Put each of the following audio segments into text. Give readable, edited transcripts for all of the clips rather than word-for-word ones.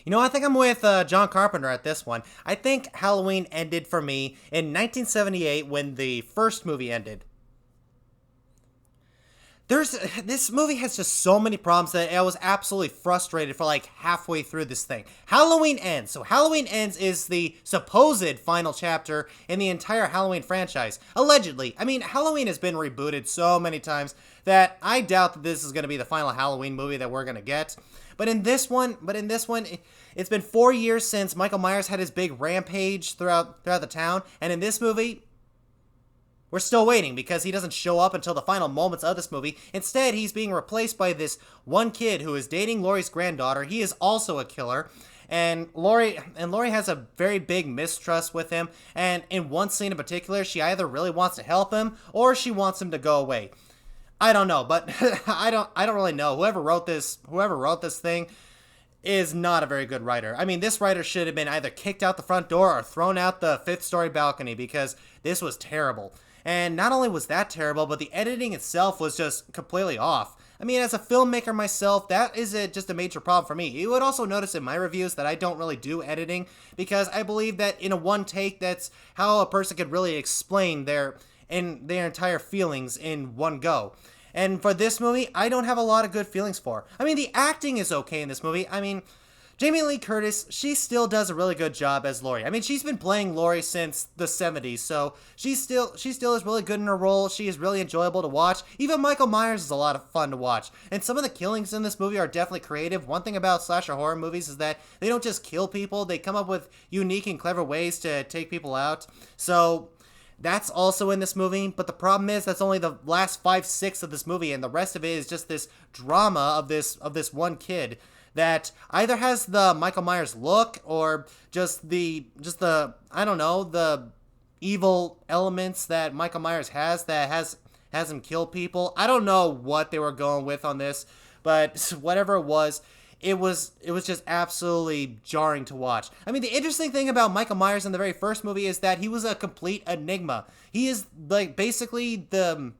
I think I'm with John Carpenter at this one. I think Halloween ended for me in 1978 when the first movie ended. There's This movie has just so many problems that I was absolutely frustrated for like halfway through this thing. Halloween Ends. So Halloween Ends is the supposed final chapter in the entire Halloween franchise. Allegedly. I mean, Halloween has been rebooted so many times that I doubt that this is going to be the final Halloween movie that we're going to get. But in this one, it's been 4 years since Michael Myers had his big rampage throughout the town, and in this movie, we're still waiting because he doesn't show up until the final moments of this movie. Instead, he's being replaced by this one kid who is dating Laurie's granddaughter. He is also a killer. And Laurie has a very big mistrust with him. And in one scene in particular, she either really wants to help him or she wants him to go away. I don't know, but I don't really know. Whoever wrote this thing is not a very good writer. I mean, this writer should have been either kicked out the front door or thrown out the 5th-story balcony because this was terrible. And not only was that terrible, but the editing itself was just completely off. I mean, as a filmmaker myself, that is just a major problem for me. You would also notice in my reviews that I don't really do editing because I believe that in a one take, that's how a person could really explain their entire feelings in one go. And for this movie, I don't have a lot of good feelings for. I mean, the acting is okay in this movie. I mean, Jamie Lee Curtis, she still does a really good job as Laurie. I mean, she's been playing Laurie since the 70s, so she still is really good in her role. She is really enjoyable to watch. Even Michael Myers is a lot of fun to watch. And some of the killings in this movie are definitely creative. One thing about slasher horror movies is that they don't just kill people, they come up with unique and clever ways to take people out. So that's also in this movie, but the problem is that's only the last 5/6 of this movie, and the rest of it is just this drama of this one kid that either has the Michael Myers look or just the I don't know, the evil elements that Michael Myers has him kill people. I don't know what they were going with on this, but whatever it was just absolutely jarring to watch. I mean, the interesting thing about Michael Myers in the very first movie is that he was a complete enigma. He is like basically the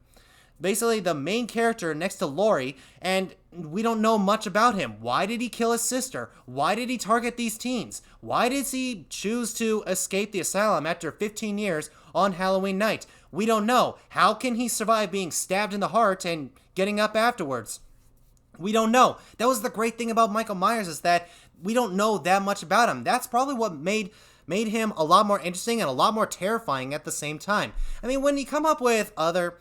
main character next to Laurie, and we don't know much about him. Why did he kill his sister? Why did he target these teens? Why did he choose to escape the asylum after 15 years on Halloween night? We don't know. How can he survive being stabbed in the heart and getting up afterwards? We don't know. That was the great thing about Michael Myers, is that we don't know that much about him. That's probably what made him a lot more interesting and a lot more terrifying at the same time. I mean, when you come up with other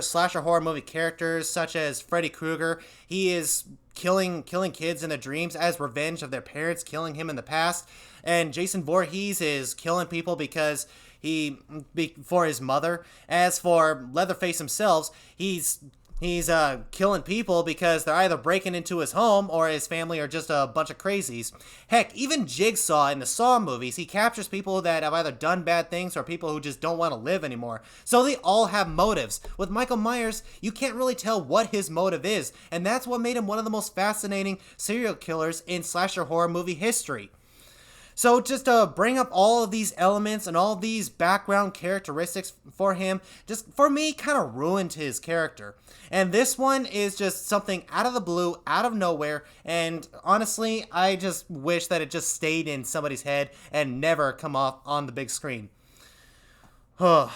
slasher horror movie characters such as Freddy Krueger, he is killing kids in their dreams as revenge of their parents killing him in the past, and Jason Voorhees is killing people because for his mother. As for Leatherface himself, he's killing people because they're either breaking into his home or his family are just a bunch of crazies. Heck, even Jigsaw in the Saw movies, he captures people that have either done bad things or people who just don't want to live anymore. So they all have motives. With Michael Myers, you can't really tell what his motive is, and that's what made him one of the most fascinating serial killers in slasher horror movie history. So just to bring up all of these elements and all of these background characteristics for him, just for me, kind of ruined his character. And this one is just something out of the blue, out of nowhere, and honestly, I just wish that it just stayed in somebody's head and never come off on the big screen. I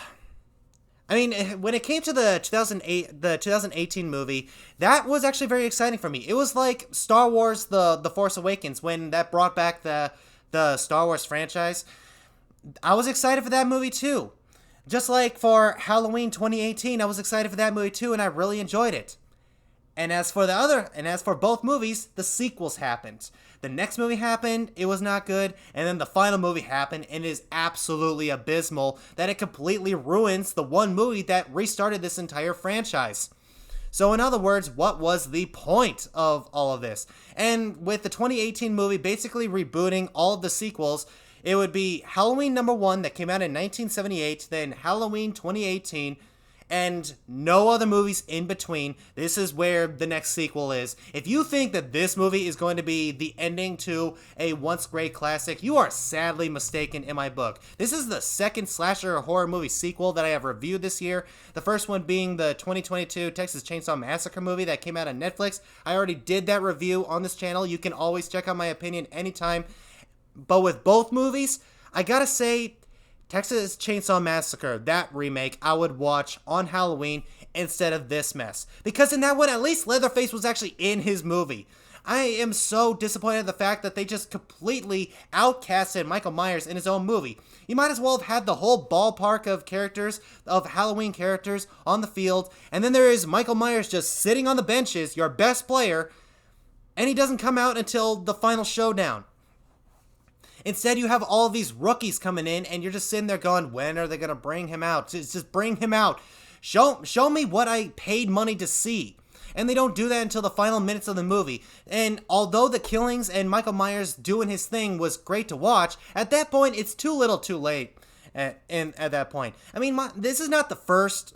mean, when it came to the 2018 movie, that was actually very exciting for me. It was like Star Wars The Force Awakens, when that brought back the Star Wars franchise. I was excited for that movie too. Just like for Halloween 2018, I was excited for that movie too, and I really enjoyed it. And as for both movies, the sequels happened. The next movie happened, it was not good, and then the final movie happened, and it is absolutely abysmal that it completely ruins the one movie that restarted this entire franchise. So in other words, what was the point of all of this? And with the 2018 movie basically rebooting all of the sequels, it would be Halloween #1 that came out in 1978, then Halloween 2018, and no other movies in between. This is where the next sequel is. If you think that this movie is going to be the ending to a once great classic, you are sadly mistaken in my book. This is the second slasher horror movie sequel that I have reviewed this year. The first one being the 2022 Texas Chainsaw Massacre movie that came out on Netflix. I already did that review on this channel. You can always check out my opinion anytime. But with both movies, I gotta say, Texas Chainsaw Massacre, that remake, I would watch on Halloween instead of this mess. Because in that one, at least Leatherface was actually in his movie. I am so disappointed in the fact that they just completely outcasted Michael Myers in his own movie. You might as well have had the whole ballpark of characters, of Halloween characters, on the field, and then there is Michael Myers just sitting on the benches, your best player, and he doesn't come out until the final showdown. Instead, you have all of these rookies coming in, and you're just sitting there going, when are they going to bring him out? Just bring him out. Show me what I paid money to see. And they don't do that until the final minutes of the movie. And although the killings and Michael Myers doing his thing was great to watch, at that point, it's too little too late. At that point, I mean, this is not the first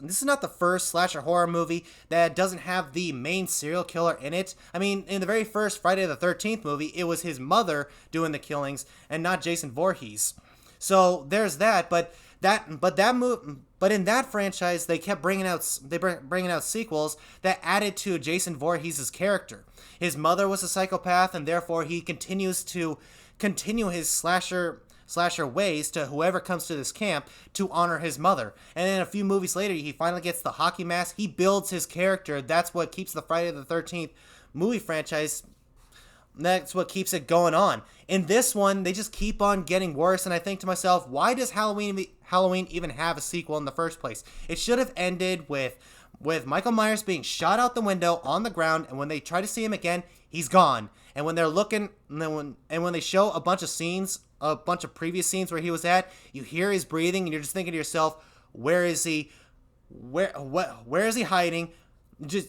slasher horror movie that doesn't have the main serial killer in it. I mean, in the very first Friday the 13th movie, it was his mother doing the killings and not Jason Voorhees. So there's that. But in that franchise, they kept bringing out sequels that added to Jason Voorhees' character. His mother was a psychopath, and therefore he continues to continue his slasher ways to whoever comes to this camp to honor his mother. And then a few movies later, he finally gets the hockey mask. He builds his character. That's what keeps the Friday the 13th movie franchise. That's what keeps it going on. In this one, they just keep on getting worse, and I think to myself, why does Halloween even have a sequel in the first place? It should have ended with Michael Myers being shot out the window on the ground, and when they try to see him again, he's gone. And when they're looking, when they show a bunch of previous scenes where he was at, you hear his breathing, and you're just thinking to yourself, where is he? Where is he hiding?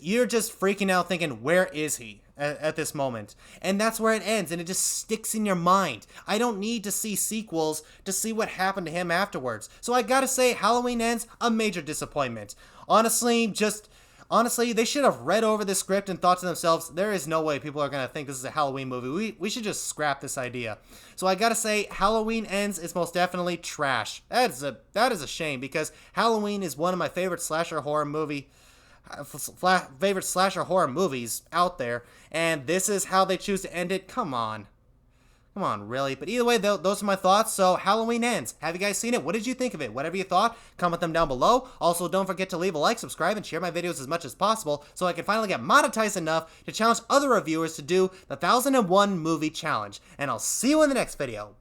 You're just freaking out thinking, where is he at this moment? And that's where it ends, and it just sticks in your mind. I don't need to see sequels to see what happened to him afterwards. So I gotta say, Halloween Ends, a major disappointment. Honestly, they should have read over the script and thought to themselves, there is no way people are going to think this is a Halloween movie. We should just scrap this idea. So I gotta say, Halloween Ends is most definitely trash. That is a shame, because Halloween is one of my favorite slasher horror movies out there, and this is how they choose to end it. Come on, really? But either way, those are my thoughts. So Halloween Ends. Have you guys seen it? What did you think of it? Whatever you thought, comment them down below. Also, don't forget to leave a like, subscribe, and share my videos as much as possible so I can finally get monetized enough to challenge other reviewers to do the 1001 movie challenge. And I'll see you in the next video.